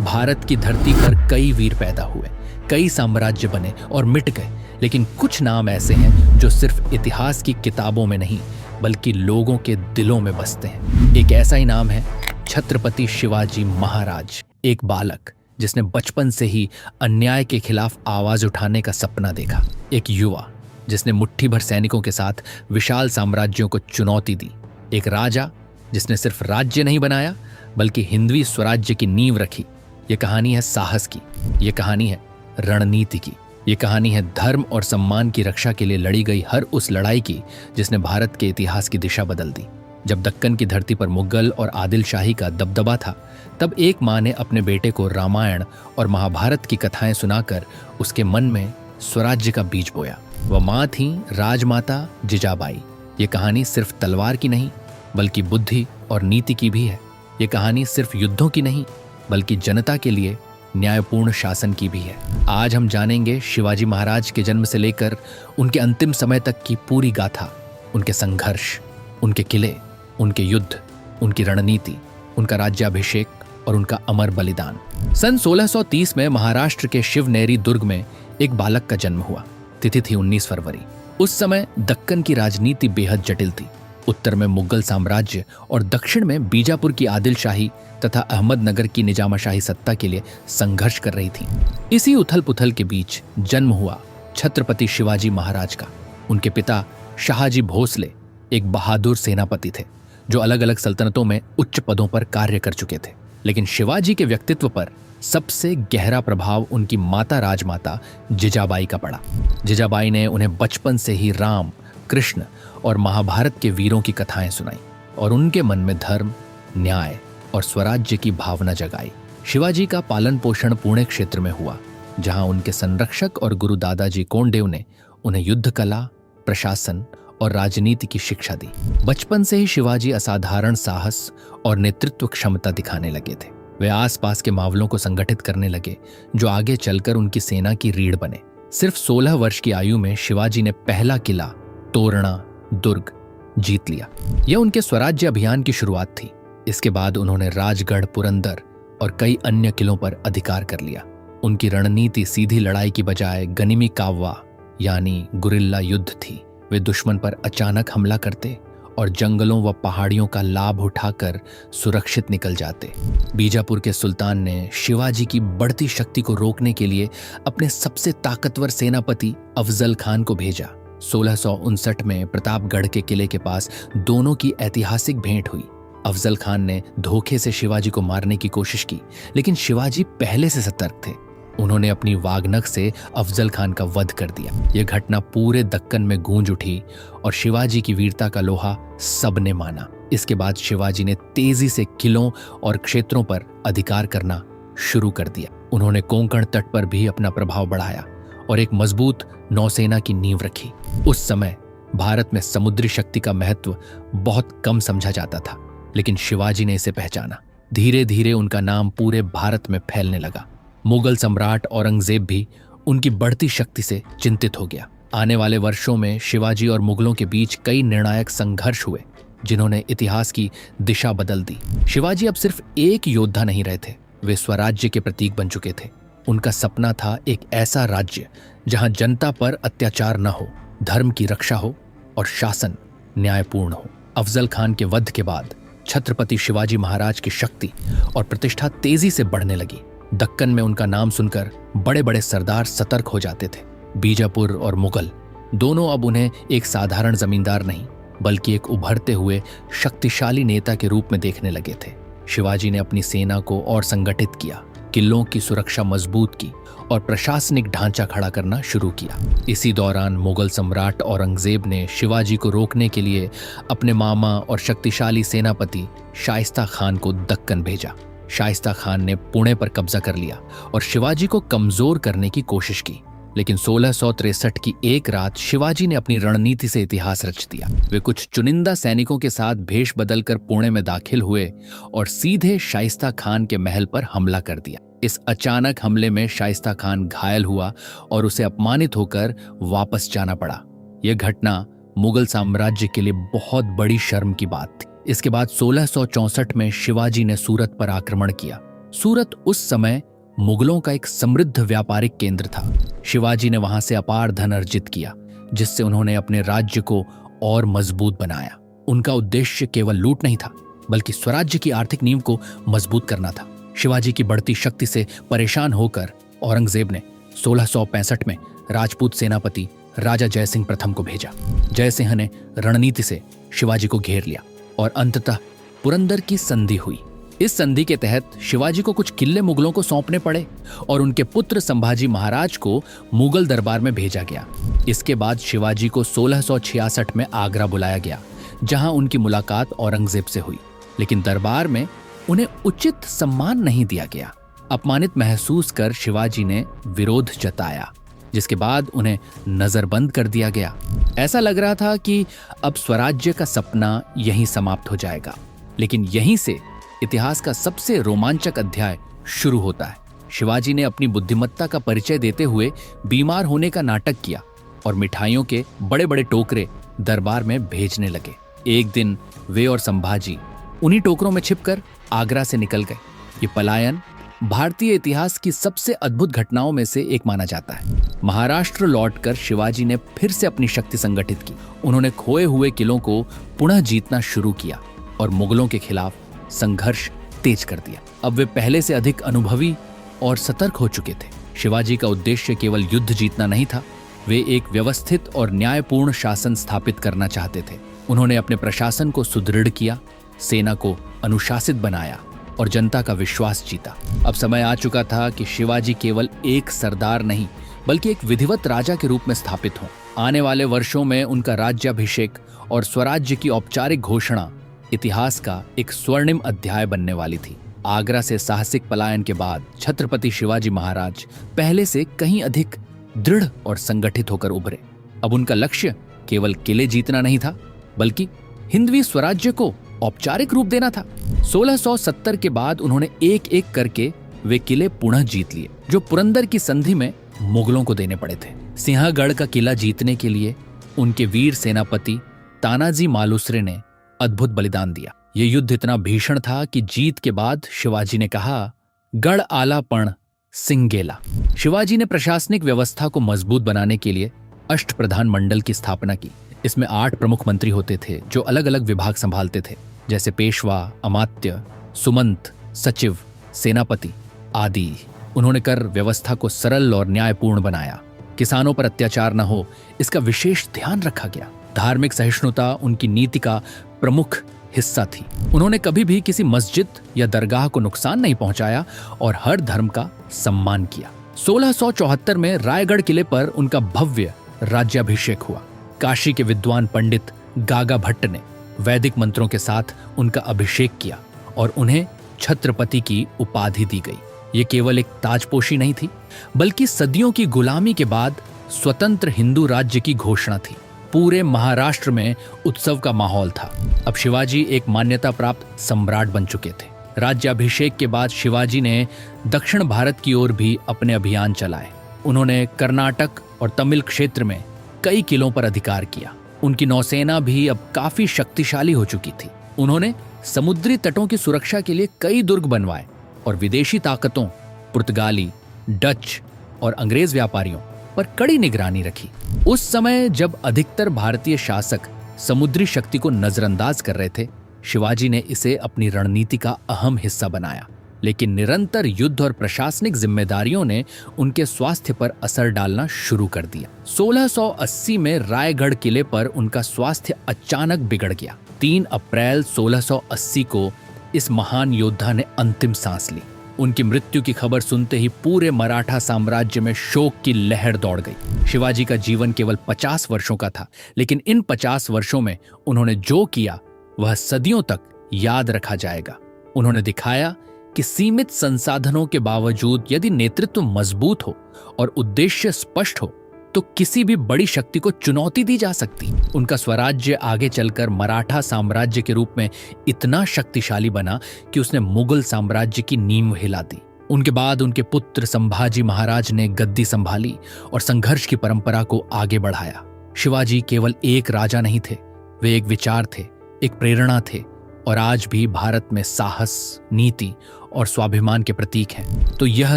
भारत की धरती पर कई वीर पैदा हुए, कई साम्राज्य बने और मिट गए, लेकिन कुछ नाम ऐसे हैं जो सिर्फ इतिहास की किताबों में नहीं बल्कि लोगों के दिलों में बसते हैं। एक ऐसा ही नाम है छत्रपति शिवाजी महाराज। एक बालक जिसने बचपन से ही अन्याय के खिलाफ आवाज उठाने का सपना देखा, एक युवा जिसने मुट्ठी भर सैनिकों के साथ विशाल साम्राज्यों को चुनौती दी, एक राजा जिसने सिर्फ राज्य नहीं बनाया बल्कि हिंदवी स्वराज्य की नींव रखी। ये कहानी है साहस की, ये कहानी है रणनीति की, ये कहानी है धर्म और सम्मान की रक्षा के लिए लड़ी गई हर उस लड़ाई की जिसने भारत के इतिहास की दिशा बदल दी। जब दक्कन की धरती पर मुगल और आदिल शाही का दबदबा था, तब एक माँ ने अपने बेटे को रामायण और महाभारत की कथाएं सुनाकर उसके मन में स्वराज्य का बीज बोया। वह माँ थी राजमाता जिजाबाई। ये कहानी सिर्फ तलवार की नहीं बल्कि बुद्धि और नीति की भी है। ये कहानी सिर्फ युद्धों की नहीं बल्कि जनता के लिए न्यायपूर्ण शासन की भी है। आज हम जानेंगे शिवाजी महाराज के जन्म से लेकर उनके अंतिम समय तक की पूरी गाथा, उनके संघर्ष, उनके किले, उनके युद्ध, उनकी रणनीति, उनका राज्याभिषेक और उनका अमर बलिदान। सन 1630 में महाराष्ट्र के शिवनेरी दुर्ग में एक बालक का जन्म हुआ। तिथि थी 19 फरवरी। उस समय दक्कन की राजनीति बेहद जटिल थी। उत्तर में मुगल साम्राज्य और दक्षिण में बीजापुर की आदिल शाही तथा अहमदनगर की निजामाशाही सत्ता के लिए संघर्ष कर रही थी। इसी उथल पुथल के बीच जन्म हुआ छत्रपति शिवाजी महाराज का। उनके पिता शाहजी भोसले एक बहादुर सेनापति थे जो अलग अलग सल्तनतों में उच्च पदों पर कार्य कर चुके थे, लेकिन शिवाजी के व्यक्तित्व पर सबसे गहरा प्रभाव उनकी माता राजमाता जिजाबाई का पड़ा। जिजाबाई ने उन्हें बचपन से ही राम, कृष्ण और महाभारत के वीरों की कथाएं सुनाई और उनके मन में धर्म, न्याय और स्वराज्य की भावना जगाई। शिवाजी का पालन पोषण पुणे क्षेत्र में हुआ, जहां उनके संरक्षक और गुरु दादाजी कोंडदेव ने उन्हें युद्ध कला, प्रशासन और राजनीति की शिक्षा दी। बचपन से ही शिवाजी असाधारण साहस और नेतृत्व क्षमता दिखाने लगे थे। वे आसपास के मावलों को संगठित करने लगे जो आगे चलकर उनकी सेना की रीढ़ बने। सिर्फ 16 वर्ष की आयु में शिवाजी ने पहला किला तोरणा दुर्ग जीत लिया। यह उनके स्वराज्य अभियान की शुरुआत थी। इसके बाद उन्होंने राजगढ़, पुरंदर और कई अन्य किलों पर अधिकार कर लिया। उनकी रणनीति सीधी लड़ाई की बजाय गनिमी काव्वा यानी गुरिल्ला युद्ध थी। वे दुश्मन पर अचानक हमला करते और जंगलों व पहाड़ियों का लाभ उठाकर सुरक्षित निकल जाते। बीजापुर के सुल्तान ने शिवाजी की बढ़ती शक्ति को रोकने के लिए अपने सबसे ताकतवर सेनापति अफजल खान को भेजा। 1659 में प्रतापगढ़ के किले के पास दोनों की ऐतिहासिक भेंट हुई। अफजल खान ने धोखे से शिवाजी को मारने की कोशिश की, लेकिन शिवाजी पहले से सतर्क थे। उन्होंने अपनी वागनख से अफजल खान का वध कर दिया। यह घटना पूरे दक्कन में गूंज उठी और शिवाजी की वीरता का लोहा सबने माना। इसके बाद शिवाजी ने तेजी से किलों और क्षेत्रों पर अधिकार करना शुरू कर दिया। उन्होंने कोंकण तट पर भी अपना प्रभाव बढ़ाया और एक मजबूत नौसेना की नींव रखी। उस समय भारत में समुद्री शक्ति का महत्व बहुत कम समझा जाता था, लेकिन शिवाजी ने इसे पहचाना। धीरे धीरे उनका नाम पूरे भारत में फैलने लगा। मुगल सम्राट औरंगजेब भी उनकी बढ़ती शक्ति से चिंतित हो गया। आने वाले वर्षों में शिवाजी और मुगलों के बीच कई निर्णायक संघर्ष हुए जिन्होंने इतिहास की दिशा बदल दी। शिवाजी अब सिर्फ एक योद्धा नहीं रहे थे, वे स्वराज्य के प्रतीक बन चुके थे। उनका सपना था एक ऐसा राज्य जहां जनता पर अत्याचार न हो, धर्म की रक्षा हो और शासन न्यायपूर्ण हो। अफजल खान के वध के बाद छत्रपति शिवाजी महाराज की शक्ति और प्रतिष्ठा तेजी से बढ़ने लगी। दक्कन में उनका नाम सुनकर बड़े बड़े सरदार सतर्क हो जाते थे। बीजापुर और मुगल दोनों अब उन्हें एक साधारण जमींदार नहीं बल्कि एक उभरते हुए शक्तिशाली नेता के रूप में देखने लगे थे। शिवाजी ने अपनी सेना को और संगठित किया, किलों की सुरक्षा मजबूत की और प्रशासनिक ढांचा खड़ा करना शुरू किया। इसी दौरान मुगल सम्राट औरंगजेब ने शिवाजी को रोकने के लिए अपने मामा और शक्तिशाली सेनापति शाइस्ता खान को दक्कन भेजा। शाइस्ता खान ने पुणे पर कब्जा कर लिया और शिवाजी को कमजोर करने की कोशिश की, लेकिन 1663 की एक रात शिवाजी ने अपनी रणनीति से इतिहास रच दिया। वे कुछ चुनिंदा सैनिकों के साथ भेष बदलकर पुणे में दाखिल हुए और सीधे शाइस्ता खान के महल पर हमला कर दिया। इस अचानक हमले में शाइस्ता खान घायल हुआ और उसे अपमानित होकर वापस जाना पड़ा। यह घटना मुगल साम्राज्य के लिए बहुत बड़ी शर्म की बात थी। इसके बाद 1664 में शिवाजी ने सूरत पर आक्रमण किया सूरत उस समय मुगलों का एक समृद्ध व्यापारिक केंद्र था। शिवाजी ने वहां से अपार धन अर्जित किया, जिससे उन्होंने अपने राज्य को और मजबूत बनाया। उनका उद्देश्य केवल लूट नहीं था, बल्कि स्वराज्य की आर्थिक नींव को मजबूत करना था। शिवाजी की बढ़ती शक्ति से परेशान होकर औरंगजेब ने 1665 में राजपूत सेनापति राजा जयसिंह प्रथम को भेजा। जयसिंह ने रणनीति से शिवाजी को घेर लिया और अंततः पुरंदर की संधि हुई। इस संधि के तहत शिवाजी को कुछ किले मुगलों को सौंपने पड़े और उनके पुत्र संभाजी महाराज को मुगल दरबार में भेजा गया। इसके बाद शिवाजी को 1666 में आगरा बुलाया गया, जहां उनकी मुलाकात औरंगजेब से हुई, लेकिन दरबार में उन्हें उचित सम्मान नहीं दिया गया। अपमानित महसूस कर शिवाजी ने विरोध जताया, जिसके बाद उन्हें नजरबंद कर दिया गया। ऐसा लग रहा था कि अब स्वराज्य का सपना यहीं समाप्त हो जाएगा, लेकिन यहीं से इतिहास का सबसे रोमांचक अध्याय शुरू होता है। शिवाजी ने अपनी बुद्धिमत्ता का परिचय देते हुए बीमार होने का नाटक किया और मिठाइयों के बड़े बड़े टोकरे दरबार में भेजने लगे। एक दिन वे और संभाजी उन्हीं टोकरों में छिपकर आगरा से निकल गए। ये पलायन भारतीय इतिहास की सबसे अद्भुत घटनाओं में से एक माना जाता है। महाराष्ट्र लौटकर शिवाजी ने फिर से अपनी शक्ति संगठित की। उन्होंने खोए हुए किलों को पुनः जीतना शुरू किया और मुगलों के खिलाफ संघर्ष तेज कर दिया। अब वे पहले से अधिक अनुभवी और सतर्क हो चुके थे। शिवाजी का उद्देश्य केवल युद्ध जीतना नहीं था, वे एक व्यवस्थित और न्यायपूर्ण शासन स्थापित करना चाहते थे। उन्होंने अपने प्रशासन को सुदृढ़ किया, सेना को अनुशासित बनाया और जनता का विश्वास जीता। अब समय आ चुका था कि शिवाजी केवल एक सरदार नहीं, बल्कि एक विधिवत राजा के रूप में स्थापित हों। आने वाले वर्षों में उनका राज्याभिषेक और स्वराज्य की औपचारिक घोषणा इतिहास का एक स्वर्णिम अध्याय बनने वाली थी। आगरा से साहसिक पलायन के बाद छत्रपति शिवाजी महाराज पहले से कहीं अधिक दृढ़ और संगठित होकर उभरे। अब उनका लक्ष्य केवल किले जीतना नहीं था, बल्कि हिंदवी स्वराज्य को औपचारिक रूप देना था। 1670 के बाद उन्होंने एक एक करके वे किले पुनः जीत लिए, जो पुरंदर की संधि में मुगलों को देने पड़े थे। सिंहगढ़ का किला जीतने के लिए उनके वीर सेनापति तानाजी मालुसरे ने अद्भुत बलिदान दिया। यह युद्ध इतना भीषण था कि जीत के बाद शिवाजी ने कहा, गढ़ आला पण सिंह गेला। शिवाजी ने प्रशासनिक व्यवस्था को मजबूत बनाने के लिए अष्टप्रधान मंडल की स्थापना की। इसमें 8 प्रमुख मंत्री होते थे, जो अलग अलग विभाग संभालते थे, जैसे पेशवा, अमात्य, सुमंत, सचिव, सेनापति आदि। उन्होंने कर व्यवस्था को सरल और न्यायपूर्ण बनाया। किसानों पर अत्याचार न हो, इसका विशेष ध्यान रखा गया। धार्मिक सहिष्णुता उनकी नीति का प्रमुख हिस्सा थी। उन्होंने कभी भी किसी मस्जिद या दरगाह को नुकसान नहीं पहुंचाया और हर धर्म का सम्मान किया। 1674 में रायगढ़ किले पर उनका भव्य राज्याभिषेक हुआ। काशी के विद्वान पंडित गागा भट्ट ने वैदिक मंत्रों के साथ उनका अभिषेक किया और उन्हें छत्रपति की उपाधि दी गई। ये केवल एक ताजपोशी नहीं थी, बल्कि सदियों की गुलामी के बाद स्वतंत्र हिंदू राज्य की घोषणा थी। पूरे महाराष्ट्र में उत्सव का माहौल था। अब शिवाजी एक मान्यता प्राप्त सम्राट बन चुके थे। राज्याभिषेक के बाद शिवाजी ने दक्षिण भारत की ओर भी अपने अभियान चलाए। उन्होंने कर्नाटक और तमिल क्षेत्र में कई किलों पर अधिकार किया। उनकी नौसेना भी अब काफी शक्तिशाली हो चुकी थी। उन्होंने समुद्री तटों की सुरक्षा के लिए कई दुर्ग बनवाए और विदेशी ताकतों, पुर्तगाली, डच और अंग्रेज व्यापारियों पर कड़ी निगरानी रखी। उस समय जब अधिकतर भारतीय शासक समुद्री शक्ति को नजरअंदाज कर रहे थे, शिवाजी ने इसे अपनी रणनीति का अहम हिस्सा बनाया। लेकिन निरंतर युद्ध और प्रशासनिक जिम्मेदारियों ने उनके स्वास्थ्य पर असर डालना शुरू कर दिया। 1680 में रायगढ़ किले पर उनका स्वास्थ्य अचानक बिगड़ गया। 3 अप्रैल 1680 को इस महान योद्धा ने अंतिम सांस ली। उनकी मृत्यु की खबर सुनते ही पूरे मराठा साम्राज्य में शोक की लहर दौड़ गई। शिवाजी का जीवन केवल 50 वर्षों का था, लेकिन इन 50 वर्षों में उन्होंने जो किया वह सदियों तक याद रखा जाएगा। उन्होंने दिखाया कि सीमित संसाधनों के बावजूद यदि नेतृत्व मजबूत हो और उद्देश्य स्पष्ट हो तो किसी भी बड़ी शक्ति को चुनौती दी जा सकती। उनका स्वराज्य आगे चलकर मराठा साम्राज्य के रूप में इतना शक्तिशाली बना कि उसने मुगल साम्राज्य की नींव हिला दी। उनके बाद उनके पुत्र संभाजी महाराज ने गद्दी संभाली और संघर्ष की परंपरा को आगे बढ़ाया। शिवाजी केवल एक राजा नहीं थे, वे एक विचार थे, एक प्रेरणा थे और आज भी भारत में साहस, नीति और स्वाभिमान के प्रतीक हैं। तो यह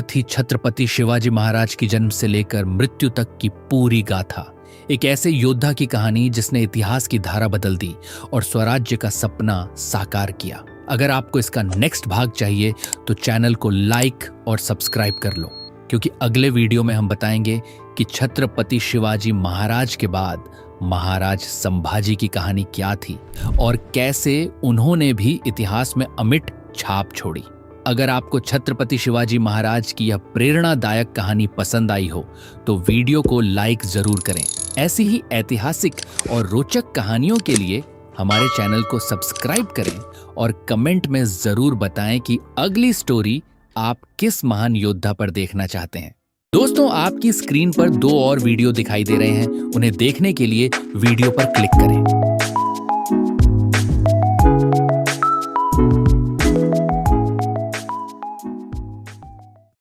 थी छत्रपति शिवाजी महाराज की जन्म से लेकर मृत्यु तक की पूरी गाथा। एक ऐसे योद्धा की कहानी जिसने इतिहास की धारा बदल दी और स्वराज्य का सपना साकार किया। अगर आपको इसका नेक्स्ट भाग चाहिए तो चैनल को लाइक और सब्सक्राइब कर लो, क्योंकि अगले वीडियो में हम बताएंगे कि छत्रपति शिवाजी महाराज के बाद महाराज संभाजी की कहानी क्या थी और कैसे उन्होंने भी इतिहास में अमिट छाप छोड़ी। अगर आपको छत्रपति शिवाजी महाराज की यह प्रेरणादायक कहानी पसंद आई हो तो वीडियो को लाइक जरूर करें। ऐसी ही ऐतिहासिक और रोचक कहानियों के लिए हमारे चैनल को सब्सक्राइब करें और कमेंट में जरूर बताएं कि अगली स्टोरी आप किस महान योद्धा पर देखना चाहते हैं। दोस्तों, आपकी स्क्रीन पर 2 और वीडियो दिखाई दे रहे हैं। उन्हें देखने के लिए वीडियो पर क्लिक करें।